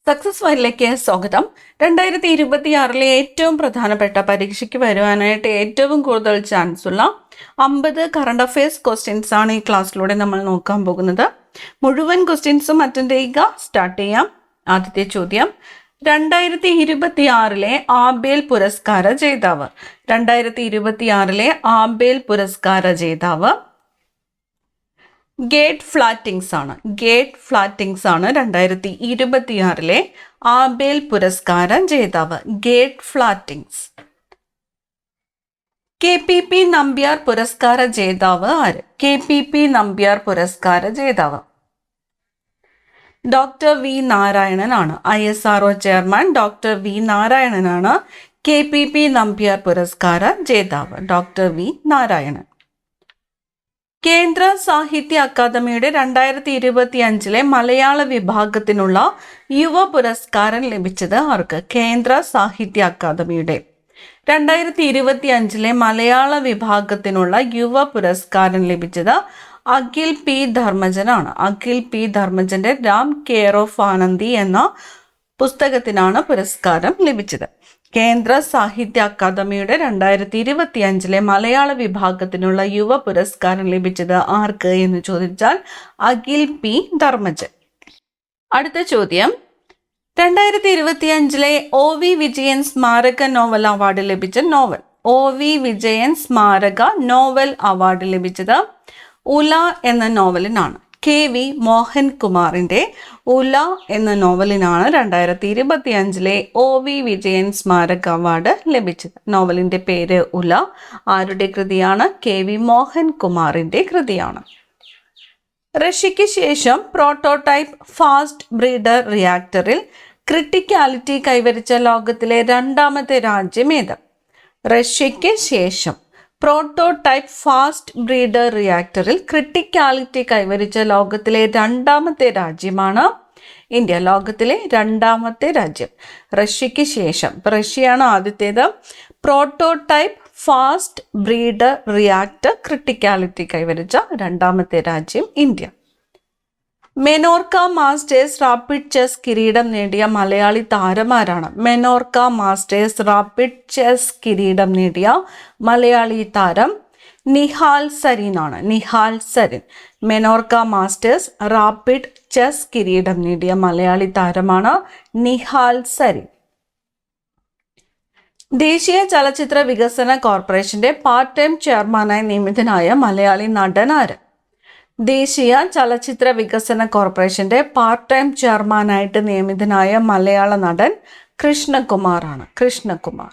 Success ഫയലിലേക്ക് സ്വാഗതം. 2026 ഏറ്റവും പ്രധാനപ്പെട്ട പരീക്ഷയ്ക്ക് വരുവാനായിട്ട് ഏറ്റവും കൂടുതൽ ചാൻസ് ഉള്ള 50 കറണ്ട് അഫയേഴ്സ് ക്വസ്റ്റ്യൻസ് ആണ് ഈ ക്ലാസ്സിലൂടെ നമ്മൾ നോക്കാൻ പോകുന്നത്. മുഴുവൻ ക്വസ്റ്റ്യൻസും അറ്റൻഡ് ചെയ്യുക. സ്റ്റാർട്ട് ചെയ്യാം. ആദ്യത്തെ ചോദ്യം, 2026 ആബേൽ പുരസ്കാര ജേതാവ്. 2026 ആബേൽ പുരസ്കാര ജേതാവ് ഗേറ്റ് ഫ്ലാറ്റിങ്സ് ആണ്. ഗേറ്റ് ഫ്ലാറ്റിങ്സ് ആണ് 2026 ആബേൽ പുരസ്കാര ജേതാവ്. ഗേറ്റ് ഫ്ലാറ്റിങ്സ്. KPP നമ്പ്യാർ പുരസ്കാര ജേതാവ് ആര്? KPP നമ്പ്യാർ പുരസ്കാര ജേതാവ് ഡോക്ടർ വി നാരായണനാണ്. ISRO ചെയർമാൻ ഡോക്ടർ വി നാരായണനാണ് KPP നമ്പ്യാർ പുരസ്കാര ജേതാവ്. Doctor V Narayanan. കേന്ദ്ര സാഹിത്യ അക്കാദമിയുടെ 2025 മലയാള വിഭാഗത്തിനുള്ള യുവ പുരസ്കാരം ലഭിച്ചത് ആർക്ക്? കേന്ദ്ര സാഹിത്യ അക്കാദമിയുടെ 2025 മലയാള വിഭാഗത്തിനുള്ള യുവ പുരസ്കാരം ലഭിച്ചത് അഖിൽ പി ധർമ്മജനാണ്. അഖിൽ പി ധർമ്മജന്റെ രാം കെയർ ഓഫ് ആനന്ദി എന്ന പുസ്തകത്തിനാണ് പുരസ്കാരം ലഭിച്ചത്. കേന്ദ്ര സാഹിത്യ അക്കാദമിയുടെ 2025 മലയാള വിഭാഗത്തിനുള്ള യുവ പുരസ്കാരം ലഭിച്ചത് ആർക്ക് എന്ന് ചോദിച്ചാൽ അഖിൽ പി ധർമ്മജൻ. അടുത്ത ചോദ്യം, 2025 OV വിജയൻ സ്മാരക നോവൽ അവാർഡ് ലഭിച്ച നോവൽ. OV വിജയൻ സ്മാരക നോവൽ അവാർഡ് ലഭിച്ചത് ഉല എന്ന നോവലിനാണ്. KV മോഹൻകുമാറിന്റെ ഉല എന്ന നോവലിനാണ് 2025 OV വിജയൻ സ്മാരക അവാർഡ് ലഭിച്ചത്. നോവലിന്റെ പേര് ഉല. ആരുടെ കൃതിയാണ്? KV മോഹൻകുമാറിന്റെ കൃതിയാണ്. റഷ്യയ്ക്ക് ശേഷം പ്രോട്ടോടൈപ്പ് ഫാസ്റ്റ് ബ്രീഡർ റിയാക്ടറിൽ ക്രിട്ടിക്കാലിറ്റി കൈവരിച്ച ലോകത്തിലെ രണ്ടാമത്തെ രാജ്യം ഏത്? റഷ്യയ്ക്ക് ശേഷം പ്രോട്ടോടൈപ്പ് ഫാസ്റ്റ് ബ്രീഡർ റിയാക്ടറിൽ ക്രിട്ടിക്കാലിറ്റി കൈവരിച്ച ലോകത്തിലെ രണ്ടാമത്തെ രാജ്യമാണ് ഇന്ത്യ. ലോകത്തിലെ രണ്ടാമത്തെ രാജ്യം റഷ്യയ്ക്ക് ശേഷം. റഷ്യയാണ് ആദ്യത്തേത്. Prototype fast breeder reactor criticality കൈവരിച്ച രണ്ടാമത്തെ രാജ്യം India. Menorca masters rapid chess കിരീടം നേടിയ മലയാളി താരമാരാണ്? മെനോർക്ക മാസ്റ്റേഴ്സ് റാപ്പിഡ് ചെസ് കിരീടം നേടിയ മലയാളി താരം നിഹാൽ സരീനാണ്. Nihal Sarin. Menorca masters rapid chess കിരീടം നേടിയ മലയാളി താരമാണ് നിഹാൽ സരീൻ. ദേശീയ ചലച്ചിത്ര വികസന കോർപ്പറേഷന്റെ പാർട്ട് ടൈം ചെയർമാനായി നിയമിതനായ മലയാളി നടൻ ആര്? ദേശീയ ചലച്ചിത്ര വികസന കോർപ്പറേഷന്റെ പാർട്ട് ടൈം ചെയർമാനായിട്ട് നിയമിതനായ മലയാള നടൻ കൃഷ്ണകുമാറാണ്. Krishnakumar.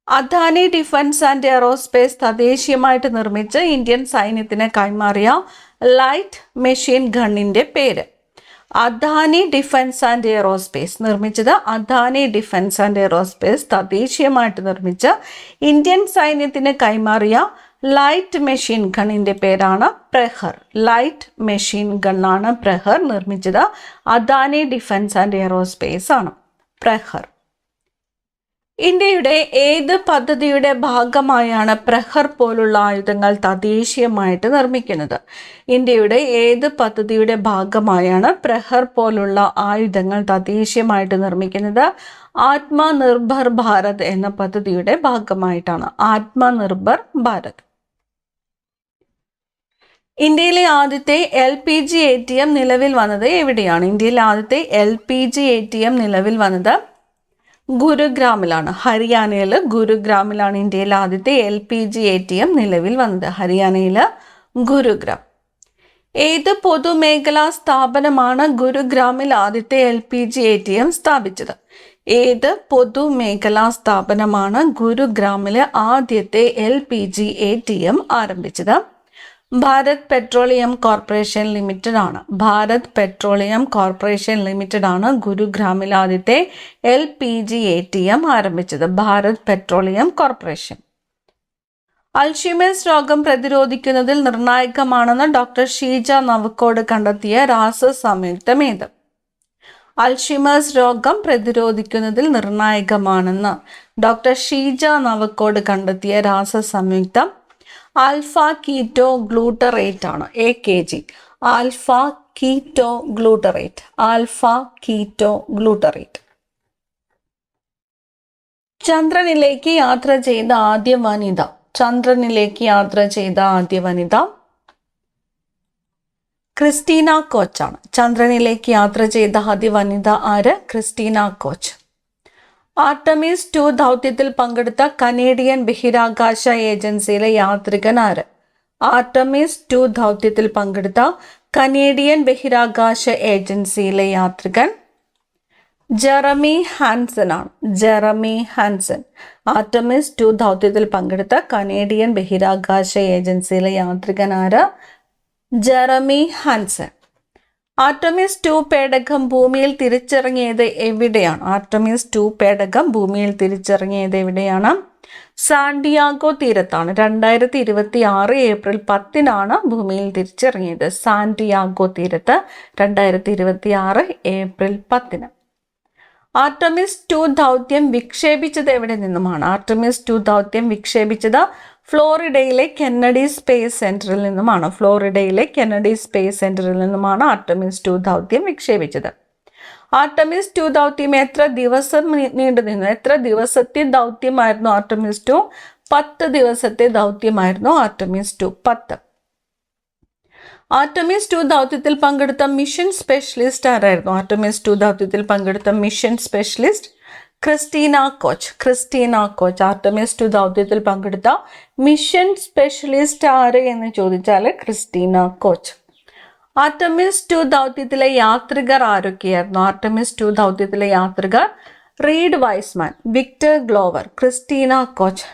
Adani defence and aerospace തദ്ദേശീയമായിട്ട് നിർമ്മിച്ച് ഇന്ത്യൻ സൈന്യത്തിന് കൈമാറിയ ലൈറ്റ് മെഷീൻ ഗണ്ണിന്റെ പേര്? അദാനി ഡിഫൻസ് ആൻഡ് എയറോസ്പേസ് നിർമ്മിച്ചത് അദാനി ഡിഫൻസ് ആൻഡ് എയറോസ്പേസ് തദ്ദേശീയമായിട്ട് നിർമ്മിച്ച് ഇന്ത്യൻ സൈന്യത്തിന് കൈമാറിയ ലൈറ്റ് മെഷീൻ ഗണ്ണിന്റെ പേരാണ് പ്രഹർ. Light machine ഗണ്ണാണ് പ്രഹർ. നിർമ്മിച്ചത് അദാനി ഡിഫൻസ് ആൻഡ് എയറോസ്പേസ് ആണ്. പ്രഹർ. ഇന്ത്യയുടെ ഏത് പദ്ധതിയുടെ ഭാഗമായാണ് പ്രഹർ പോലുള്ള ആയുധങ്ങൾ തദ്ദേശീയമായിട്ട് നിർമ്മിക്കുന്നത്? ഇന്ത്യയുടെ ഏത് പദ്ധതിയുടെ ഭാഗമായാണ് പ്രഹർ പോലുള്ള ആയുധങ്ങൾ തദ്ദേശീയമായിട്ട് നിർമ്മിക്കുന്നത്? ആത്മനിർഭർ ഭാരത് എന്ന പദ്ധതിയുടെ ഭാഗമായിട്ടാണ്. ആത്മനിർഭർ ഭാരത്. ഇന്ത്യയിലെ ആദ്യത്തെ LPG ATM നിലവിൽ വന്നത് എവിടെയാണ്? ഇന്ത്യയിലെ ആദ്യത്തെ LPG ATM നിലവിൽ വന്നത് ഗുരുഗ്രാമിലാണ്. ഹരിയാനയിൽ ഗുരുഗ്രാമിലാണ് ഇന്ത്യയിലെ ആദ്യത്തെ LPG ATM നിലവിൽ വന്നത്. ഹരിയാനയിൽ ഗുരുഗ്രാം. ഏത് പൊതുമേഖലാ സ്ഥാപനമാണ് ഗുരുഗ്രാമിൽ ആദ്യത്തെ LPG ATM സ്ഥാപിച്ചത്? ഏത് പൊതുമേഖലാ സ്ഥാപനമാണ് ഗുരുഗ്രാമിലെ ആദ്യത്തെ LPG ATM ആരംഭിച്ചത്? ഭാരത് പെട്രോളിയം കോർപ്പറേഷൻ ലിമിറ്റഡ് ആണ്. ഭാരത് പെട്രോളിയം കോർപ്പറേഷൻ ലിമിറ്റഡ് ആണ് ഗുരുഗ്രാമിൽ ആദ്യത്തെ LPG ATM ആരംഭിച്ചത്. Bharat petroleum corporation. അൽഷിമേഴ്സ് രോഗം പ്രതിരോധിക്കുന്നതിൽ നിർണായകമാണെന്ന് ഡോക്ടർ ഷീജ നവക്കോട് കണ്ടെത്തിയ രാസസംയുക്തം ഏത്? അൽഷിമേഴ്സ് രോഗം പ്രതിരോധിക്കുന്നതിൽ നിർണായകമാണെന്ന് ഡോക്ടർ ഷീജ നവക്കോട് കണ്ടെത്തിയ രാസസംയുക്തം ആൽഫ കീറ്റോ ഗ്ലൂട്ടറേറ്റ് ആണ്. AKG. Alpha keto glutarate. Alpha keto glutarate. ചന്ദ്രനിലേക്ക് യാത്ര ചെയ്ത ആദ്യ വനിത. ചന്ദ്രനിലേക്ക് യാത്ര ചെയ്ത ആദ്യ വനിത ക്രിസ്റ്റീന കോച്ച് ആണ്. ചന്ദ്രനിലേക്ക് യാത്ര ചെയ്ത ആദ്യ വനിത ആര്? Christina Koch. ആർട്ടമിസ് 2 ദൗത്യത്തിൽ പങ്കെടുത്ത കനേഡിയൻ ബഹിരാകാശ ഏജൻസിയിലെ യാത്രികൻ ആര്? ആർട്ടമിസ് 2 ദൗത്യത്തിൽ പങ്കെടുത്ത കനേഡിയൻ ബഹിരാകാശ ഏജൻസിയിലെ യാത്രികൻ ജെറമി ഹാൻസൺ ആണ്. Jeremy Hanson. ആർട്ടമിസ് 2 ദൗത്യത്തിൽ പങ്കെടുത്ത കനേഡിയൻ ബഹിരാകാശ ഏജൻസിയിലെ യാത്രികൻ ആര്? Jeremy Hanson. ആർട്ടമിസ് 2 പേടകം ഭൂമിയിൽ തിരിച്ചിറങ്ങിയത് എവിടെയാണ്? ആർട്ടമിസ് 2 പേടകം ഭൂമിയിൽ തിരിച്ചിറങ്ങിയത് എവിടെയാണ്? സാന്റിയാഗോ തീരത്താണ്. 2026 ഏപ്രിൽ 10 ഭൂമിയിൽ തിരിച്ചിറങ്ങിയത്. സാന്റിയാഗോ തീരത്ത് 2026 ഏപ്രിൽ 10. ആർട്ടമിസ് 2 ദൗത്യം വിക്ഷേപിച്ചത് എവിടെ നിന്നുമാണ്? ആർട്ടമിസ് 2 ദൗത്യം വിക്ഷേപിച്ചത് ഫ്ലോറിഡയിലെ കെന്നഡി സ്പേസ് സെന്ററിൽ നിന്നുമാണ്. ഫ്ലോറിഡയിലെ കെന്നഡി സ്പേസ് സെന്ററിൽ നിന്നുമാണ് ആർട്ടമിസ് 2 ദൗത്യം വിക്ഷേപിച്ചത്. ആർട്ടമിസ് 2 ദൗത്യം എത്ര ദിവസം നീണ്ടു നിന്നു? എത്ര ദിവസത്തെ ദൗത്യമായിരുന്നു ആർട്ടമിസ് 2? 10 ദിവസത്തെ ദൗത്യമായിരുന്നു ആർട്ടമിസ് 2. 10. ആർട്ടമിസ് 2 ദൗത്യത്തിൽ പങ്കെടുത്ത മിഷൻ സ്പെഷ്യലിസ്റ്റ് ആരായിരുന്നു? ആർട്ടമിസ് 2 ദൗത്യത്തിൽ പങ്കെടുത്ത mission specialist Christina Koch. Christina Koch. Artemis 2 ദൗത്യത്തിൽ പങ്കെടുത്ത മിഷൻ സ്പെഷ്യലിസ്റ്റ് ആര് എന്ന് ചോദിച്ചാൽ ക്രിസ്റ്റീന കോച്ച്. ആർട്ടമിസ് 2 ദൗത്യത്തിലെ യാത്രികർ ആരൊക്കെയായിരുന്നു? ആർട്ടമിസ് 2 ദൗത്യത്തിലെ യാത്രികർ Reid Wiseman, Victor Glover, Christina Koch,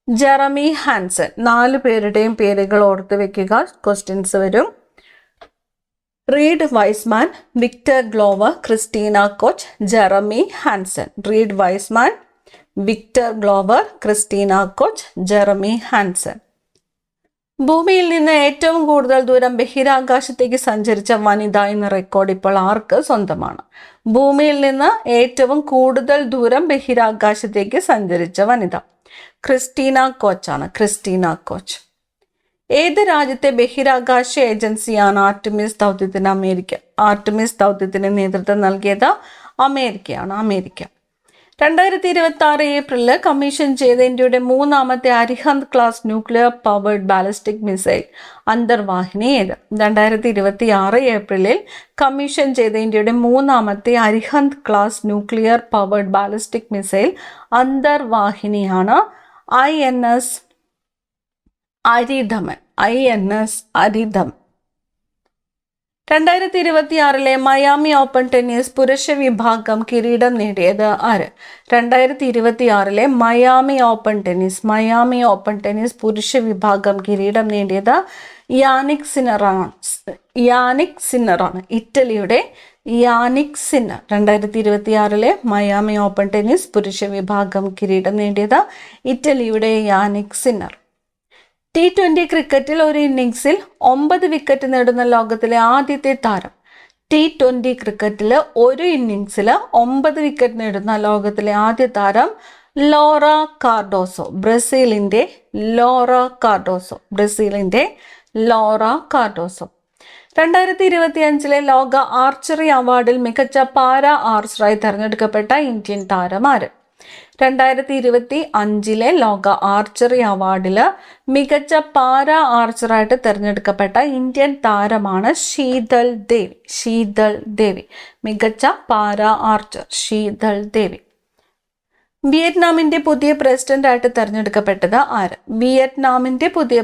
Jeremy Hansen. 4 പേരുടെയും പേരുകൾ ഓർത്ത് വെക്കുക, ക്വസ്റ്റ്യൻസ് വരും. Reid Wiseman, Victor Glover, Christina Koch, Jeremy Hansen. Reid Wiseman, Victor Glover, Christina Koch, Jeremy Hansen. ഭൂമിയിൽ നിന്ന് ഏറ്റവും കൂടുതൽ ദൂരം ബഹിരാകാശത്തേക്ക് സഞ്ചരിച്ച വനിത എന്ന റെക്കോർഡ് ഇപ്പോൾ ആർക്ക് സ്വന്തമാണ്? ഭൂമിയിൽ നിന്ന് ഏറ്റവും കൂടുതൽ ദൂരം ബഹിരാകാശത്തേക്ക് സഞ്ചരിച്ച വനിത ക്രിസ്റ്റീന കോച്ചാണ്. Christina Koch. ഏത് രാജ്യത്തെ ബഹിരാകാശ ഏജൻസിയാണ് ആർട്ടമിസ് ദൗത്യത്തിന്? അമേരിക്ക. ആർട്ടമിസ് ദൗത്യത്തിന് നേതൃത്വം നൽകിയത് അമേരിക്കയാണ്. അമേരിക്ക. 2026 ഏപ്രിലിൽ കമ്മീഷൻ ചെയ്ത ഇന്ത്യയുടെ 3ാമത്തെ Arihant class nuclear powered ballistic missile അന്തർവാഹിനി ഏത്? 2026 ഏപ്രിലിൽ കമ്മീഷൻ ചെയ്ത ഇന്ത്യയുടെ 3ാമത്തെ Arihant class nuclear powered ballistic missile അന്തർവാഹിനിയാണ് INS Aridhaman. INS Aridhaman. 2026 Miami Open tennis പുരുഷ വിഭാഗം കിരീടം നേടിയത് ആര്? 2026 മയാമി ഓപ്പൺ ടെന്നീസ് പുരുഷ വിഭാഗം കിരീടം നേടിയത് യാനിക് സിന്നറാണ്. ഇറ്റലിയുടെ Jannik Sinner. 2026 Miami Open tennis പുരുഷ വിഭാഗം കിരീടം നേടിയത് ഇറ്റലിയുടെ യാനിക് സിന്നർ. T20 ക്രിക്കറ്റിൽ ഒരു ഇന്നിങ്സിൽ 9 വിക്കറ്റ് നേടുന്ന ലോകത്തിലെ ആദ്യത്തെ താരം. T20 ക്രിക്കറ്റിൽ ഒരു ഇന്നിങ്സിൽ 9 വിക്കറ്റ് നേടുന്ന ലോകത്തിലെ ആദ്യ താരം ലോറ കാർഡോസോ. ബ്രസീലിന്റെ ലോറ കാർഡോസോ. 2025 ലോക ആർച്ചറി അവാർഡിൽ മികച്ച പാരാ ആർച്ചറായി തെരഞ്ഞെടുക്കപ്പെട്ട ഇന്ത്യൻ താരം ആര്? 2025 ലോക ആർച്ചറി അവാർഡിൽ മികച്ച പാരാ ആർച്ചറായിട്ട് തിരഞ്ഞെടുക്കപ്പെട്ട ഇന്ത്യൻ താരമാണ് ശീതൾ ദേവി. മികച്ച പാരാ ആർച്ചർ ശീതൾ ദേവി. വിയറ്റ്നാമിന്റെ പുതിയ പ്രസിഡന്റായിട്ട് തിരഞ്ഞെടുക്കപ്പെട്ടത് ആര്? വിയറ്റ്നാമിന്റെ പുതിയ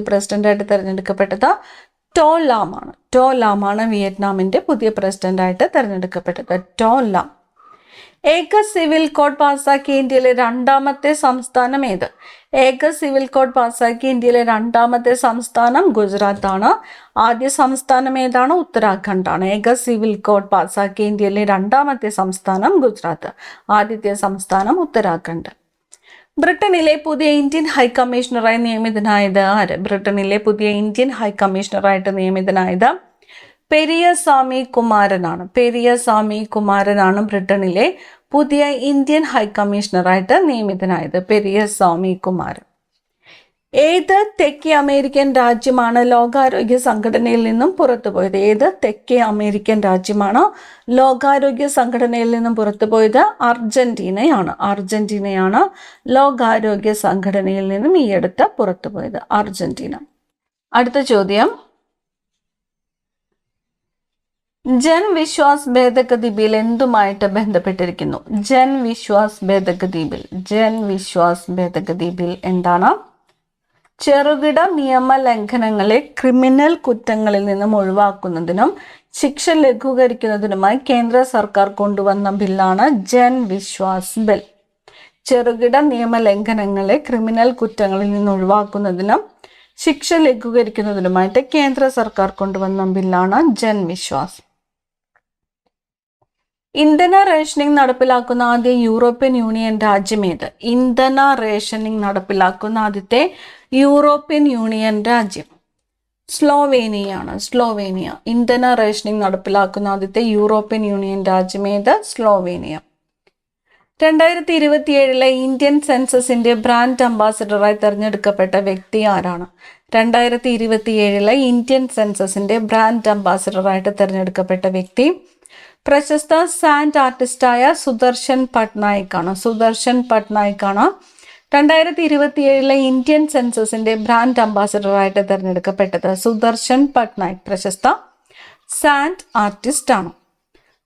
പ്രസിഡന്റായിട്ട് തിരഞ്ഞെടുക്കപ്പെട്ടത് ടോ ലാമാണ്. വിയറ്റ്നാമിന്റെ പുതിയ പ്രസിഡന്റായിട്ട് തിരഞ്ഞെടുക്കപ്പെട്ടത് ടോ ലാം. ഏക സിവിൽ കോഡ് പാസാക്കിയ ഇന്ത്യയിലെ 2ാമത്തെ സംസ്ഥാനം ഏത്? ഏക സിവിൽ കോഡ് പാസാക്കിയ ഇന്ത്യയിലെ 2ാമത്തെ സംസ്ഥാനം ഗുജറാത്താണ്. ആദ്യ സംസ്ഥാനം ഏതാണ്? ഉത്തരാഖണ്ഡാണ്. ഏക സിവിൽ കോഡ് പാസാക്കിയ ഇന്ത്യയിലെ 2ാമത്തെ സംസ്ഥാനം ഗുജറാത്ത്. ആദ്യത്തെ സംസ്ഥാനം ഉത്തരാഖണ്ഡ്. ബ്രിട്ടനിലെ പുതിയ ഇന്ത്യൻ ഹൈക്കമ്മീഷണറായി നിയമിതനായത് ആര്? ബ്രിട്ടനിലെ പുതിയ ഇന്ത്യൻ ഹൈക്കമ്മീഷണറായിട്ട് നിയമിതനായത് പെരിയസ്വാമി കുമാരനാണ് ബ്രിട്ടനിലെ പുതിയ ഇന്ത്യൻ ഹൈക്കമ്മീഷണറായിട്ട് നിയമിതനായത്. പെരിയസ്വാമി കുമാരൻ. ഏത് തെക്കേ അമേരിക്കൻ രാജ്യമാണ് ലോകാരോഗ്യ സംഘടനയിൽ നിന്നും പുറത്തുപോയത്? ഏത് തെക്കേ അമേരിക്കൻ രാജ്യമാണ് ലോകാരോഗ്യ സംഘടനയിൽ നിന്നും പുറത്തുപോയത്? അർജന്റീനയാണ്. അർജന്റീനയാണ് ലോകാരോഗ്യ സംഘടനയിൽ നിന്നും ഈ അടുത്ത് പുറത്തുപോയത്. അർജന്റീന. അടുത്ത ചോദ്യം, ജൻ വിശ്വാസ് ഭേദഗതി ബിൽ എന്തുമായിട്ട് ബന്ധപ്പെട്ടിരിക്കുന്നു? ജൻ വിശ്വാസ് ഭേദഗതി ബിൽ. ജൻ വിശ്വാസ് ഭേദഗതി ബിൽ എന്താണ്? ചെറുകിട നിയമ ലംഘനങ്ങളെ ക്രിമിനൽ കുറ്റങ്ങളിൽ നിന്നും ഒഴിവാക്കുന്നതിനും ശിക്ഷ ലഘൂകരിക്കുന്നതിനുമായി കേന്ദ്ര സർക്കാർ കൊണ്ടുവന്ന ബില്ലാണ് ജൻ വിശ്വാസ് ബിൽ. ചെറുകിട നിയമ ലംഘനങ്ങളെ ക്രിമിനൽ കുറ്റങ്ങളിൽ നിന്ന് ഒഴിവാക്കുന്നതിനും ശിക്ഷ ലഘൂകരിക്കുന്നതിനുമായിട്ട് കേന്ദ്ര സർക്കാർ കൊണ്ടുവന്ന ബില്ലാണ് ജൻ വിശ്വാസ്. ഇന്ധന റേഷനിങ് നടപ്പിലാക്കുന്ന ആദ്യ യൂറോപ്യൻ യൂണിയൻ രാജ്യം ഏത്? ഇന്ധന റേഷനിങ് നടപ്പിലാക്കുന്ന ആദ്യത്തെ യൂറോപ്യൻ യൂണിയൻ രാജ്യം സ്ലോവേനിയയാണ്. സ്ലോവേനിയ. ഇന്ധന റേഷനിങ് നടപ്പിലാക്കുന്ന ആദ്യത്തെ യൂറോപ്യൻ യൂണിയൻ രാജ്യം ഏത്? സ്ലോവേനിയ. 2027 ഇന്ത്യൻ സെൻസസിന്റെ ബ്രാൻഡ് അംബാസിഡറായി തെരഞ്ഞെടുക്കപ്പെട്ട വ്യക്തി ആരാണ്? 2027 ഇന്ത്യൻ സെൻസസിന്റെ ബ്രാൻഡ് അംബാസിഡറായിട്ട് തെരഞ്ഞെടുക്കപ്പെട്ട വ്യക്തി പ്രശസ്ത സാൻഡ് ആർട്ടിസ്റ്റായ സുദർശൻ പട്നായിക്കാണ്. സുദർശൻ പട്നായിക്കാണ് 2027 ഇന്ത്യൻ സെൻസസിന്റെ ബ്രാൻഡ് അംബാസിഡറായിട്ട് തെരഞ്ഞെടുക്കപ്പെട്ടത്. സുദർശൻ പട്നായിക് പ്രശസ്ത സാൻഡ് ആർട്ടിസ്റ്റ് ആണ്.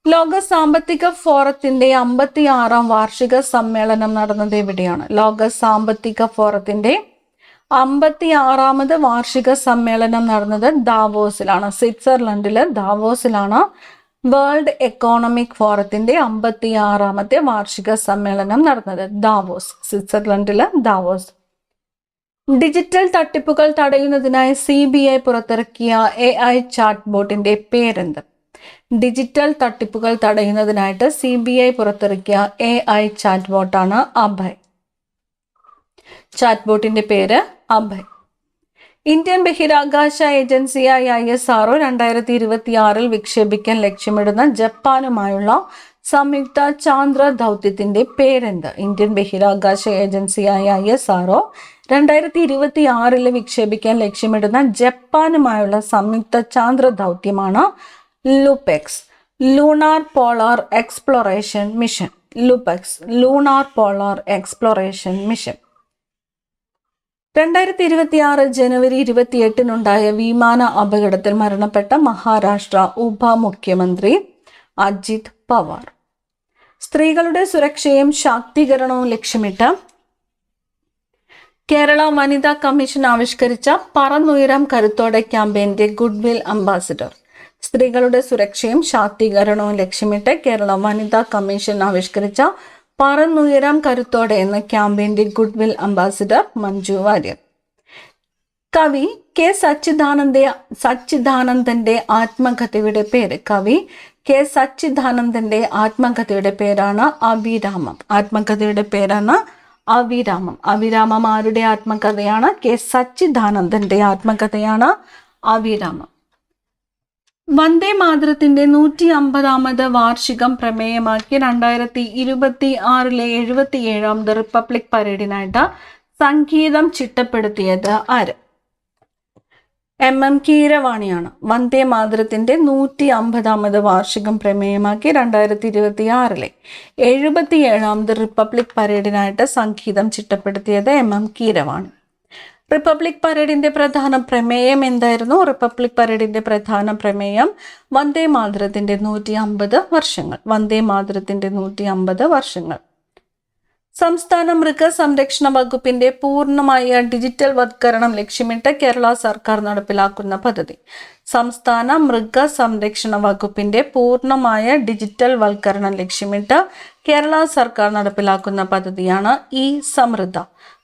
ലോക സാമ്പത്തിക ഫോറത്തിന്റെ 56ാം വാർഷിക സമ്മേളനം നടന്നത് എവിടെയാണ്? ലോക സാമ്പത്തിക ഫോറത്തിന്റെ 56ാമത് വാർഷിക സമ്മേളനം നടന്നത് ദാവോസിലാണ്. സ്വിറ്റ്സർലൻഡിലെ ദാവോസിലാണ് വേൾഡ് എക്കോണമിക് ഫോറത്തിന്റെ 56ാമത്തെ വാർഷിക സമ്മേളനം നടന്നത്. Davos, സ്വിറ്റ്സർലൻഡിലെ Davos. ഡിജിറ്റൽ തട്ടിപ്പുകൾ തടയുന്നതിനായി CBI പുറത്തിറക്കിയ AI ചാറ്റ് ബോട്ടിന്റെ പേരെന്ത്? ഡിജിറ്റൽ തട്ടിപ്പുകൾ തടയുന്നതിനായിട്ട് CBI പുറത്തിറക്കിയ AI ചാറ്റ് ബോട്ടാണ് അഭയ്. ചാറ്റ് ബോട്ടിന്റെ പേര് അഭയ്. ഇന്ത്യൻ ബഹിരാകാശ ഏജൻസിയായ ISRO 2026 വിക്ഷേപിക്കാൻ ലക്ഷ്യമിടുന്ന ജപ്പാനുമായുള്ള സംയുക്ത ചാന്ദ്ര ദൗത്യത്തിന്റെ പേരെന്ത്? ഇന്ത്യൻ ബഹിരാകാശ ഏജൻസിയായ ISRO 2026 വിക്ഷേപിക്കാൻ ലക്ഷ്യമിടുന്ന ജപ്പാനുമായുള്ള സംയുക്ത ചാന്ദ്ര ദൗത്യമാണ് LUPEX, lunar polar exploration mission. LUPEX, lunar polar exploration mission. 2026 ജനുവരി 28 വിമാന അപകടത്തിൽ മരണപ്പെട്ട മഹാരാഷ്ട്ര ഉപമുഖ്യമന്ത്രി അജിത് പവാർ. സ്ത്രീകളുടെ സുരക്ഷയും ശാക്തീകരണവും ലക്ഷ്യമിട്ട് കേരള വനിതാ കമ്മീഷൻ ആവിഷ്കരിച്ച പറന്നുയരാം കരുത്തോടെ ക്യാമ്പയിന്റെ ഗുഡ്വിൽ അംബാസിഡർ. സ്ത്രീകളുടെ സുരക്ഷയും ശാക്തീകരണവും ലക്ഷ്യമിട്ട് കേരള വനിതാ കമ്മീഷൻ ആവിഷ്കരിച്ച പറന്നുയരാം കരുത്തോടെ എന്ന ക്യാമ്പയിന്റെ ഗുഡ്വിൽ അംബാസിഡർ മഞ്ജു വാര്യർ. കവി കെ സച്ചിദാനന്ദന്റെ ആത്മകഥയുടെ പേര്? കവി കെ സച്ചിദാനന്ദന്റെ ആത്മകഥയുടെ പേരാണ് അവിരാമം. ആത്മകഥയുടെ പേരാണ് അവിരാമം. അവിരാമം ആരുടെ ആത്മകഥയാണ്? കെ സച്ചിദാനന്ദന്റെ ആത്മകഥയാണ് അവിരാമം. വന്ദേ മാതരത്തിന്റെ 150ാമത് വാർഷികം പ്രമേയമാക്കി 2026 77ാമത് റിപ്പബ്ലിക് പരേഡിനായിട്ട് സംഗീതം ചിട്ടപ്പെടുത്തിയത് ആര്? MM കീരവാണിയാണ്. വന്ദേ മാതരത്തിന്റെ 150ാമത് വാർഷികം പ്രമേയമാക്കി 2026 77ാമത് റിപ്പബ്ലിക് പരേഡിനായിട്ട് സംഗീതം ചിട്ടപ്പെടുത്തിയത് MM കീരവാണി. റിപ്പബ്ലിക് പരേഡിന്റെ പ്രധാന പ്രമേയം എന്തായിരുന്നു? റിപ്പബ്ലിക് പരേഡിന്റെ പ്രധാന പ്രമേയം വന്ദേ മാതരത്തിന്റെ 150 വർഷങ്ങൾ. വന്ദേ മാതരത്തിന്റെ 150 വർഷങ്ങൾ. സംസ്ഥാന മൃഗസംരക്ഷണ വകുപ്പിന്റെ പൂർണ്ണമായ ഡിജിറ്റൽ വത്കരണം ലക്ഷ്യമിട്ട് കേരള സർക്കാർ നടപ്പിലാക്കുന്ന പദ്ധതി. സംസ്ഥാന മൃഗസംരക്ഷണ വകുപ്പിന്റെ പൂർണ്ണമായ ഡിജിറ്റൽ വൽക്കരണം ലക്ഷ്യമിട്ട് കേരള സർക്കാർ നടപ്പിലാക്കുന്ന പദ്ധതിയാണ് ഇ-സമൃദ്ധ.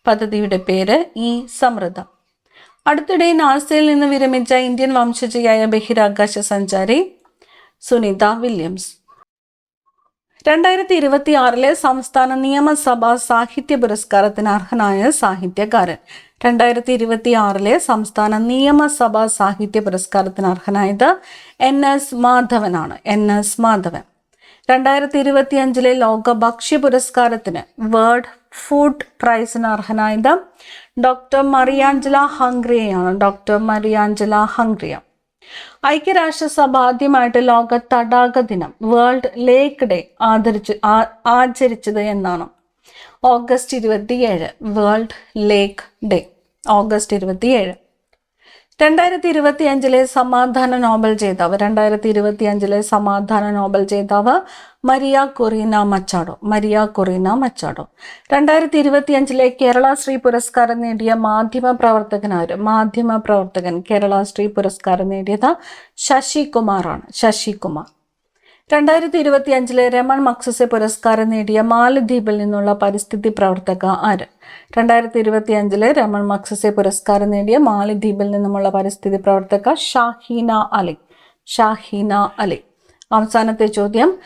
പദ്ധതിയുടെ പേര് ഇ-സമൃദ്ധ. അടുത്തിടെ നാസയിൽ നിന്ന് വിരമിച്ച ഇന്ത്യൻ വംശജയായ ബഹിരാകാശ സഞ്ചാരി സുനിത വില്യംസ്. 2026 സംസ്ഥാന നിയമസഭാ സാഹിത്യ പുരസ്കാരത്തിന് അർഹനായ സാഹിത്യകാരൻ. 2026 സംസ്ഥാന നിയമസഭാ സാഹിത്യ പുരസ്കാരത്തിന് അർഹനായത് NS മാധവനാണ്. NS മാധവൻ. 2025 ലോക ഭക്ഷ്യ പുരസ്കാരത്തിന് വേൾഡ് ഫുഡ് പ്രൈസിന് അർഹനായത് ഡോക്ടർ മറിയാഞ്ചല ഹംഗ്രിയാണ്. ഡോക്ടർ മറിയാഞ്ചല ഹംഗ്രിയ. ഐക്യരാഷ്ട്രസഭ ആദ്യമായിട്ട് ലോക തടാക ദിനം വേൾഡ് ലേക്ക് ഡേ ആചരിച്ചത് എന്നാണ്? ഓഗസ്റ്റ് 27. വേൾഡ് ലേക്ക് ഡേ ഓഗസ്റ്റ് 27. 2025 സമാധാന നോബൽ ജേതാവ്. 2025 സമാധാന നോബൽ ജേതാവ് Maria Corina Machado. Maria Corina Machado. 2025 Kerala Shri പുരസ്കാരം നേടിയ മാധ്യമപ്രവർത്തകനാര്? മാധ്യമപ്രവർത്തകൻ കേരള ശ്രീ പുരസ്കാരം നേടിയത് ശശികുമാറാണ്. ശശികുമാർ. 2025 രമൺ മഗ്സസെ പുരസ്കാരം നേടിയ മാലദ്വീപിൽ നിന്നുള്ള പരിസ്ഥിതി പ്രവർത്തക ആര്? 2025 രമൺ മഗ്സസെ പുരസ്കാരം നേടിയ മാലദ്വീപിൽ നിന്നുമുള്ള പരിസ്ഥിതി പ്രവർത്തക ഷാഹീന അലി. ഷാഹീന അലി. അവസാനത്തെ ചോദ്യം,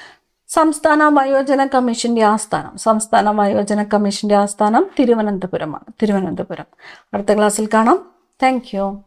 സംസ്ഥാന വയോജന കമ്മീഷന്റെ ആസ്ഥാനം. സംസ്ഥാന വയോജന കമ്മീഷന്റെ ആസ്ഥാനം തിരുവനന്തപുരമാണ്. തിരുവനന്തപുരം. അടുത്ത ക്ലാസ്സിൽ കാണാം. Thank you.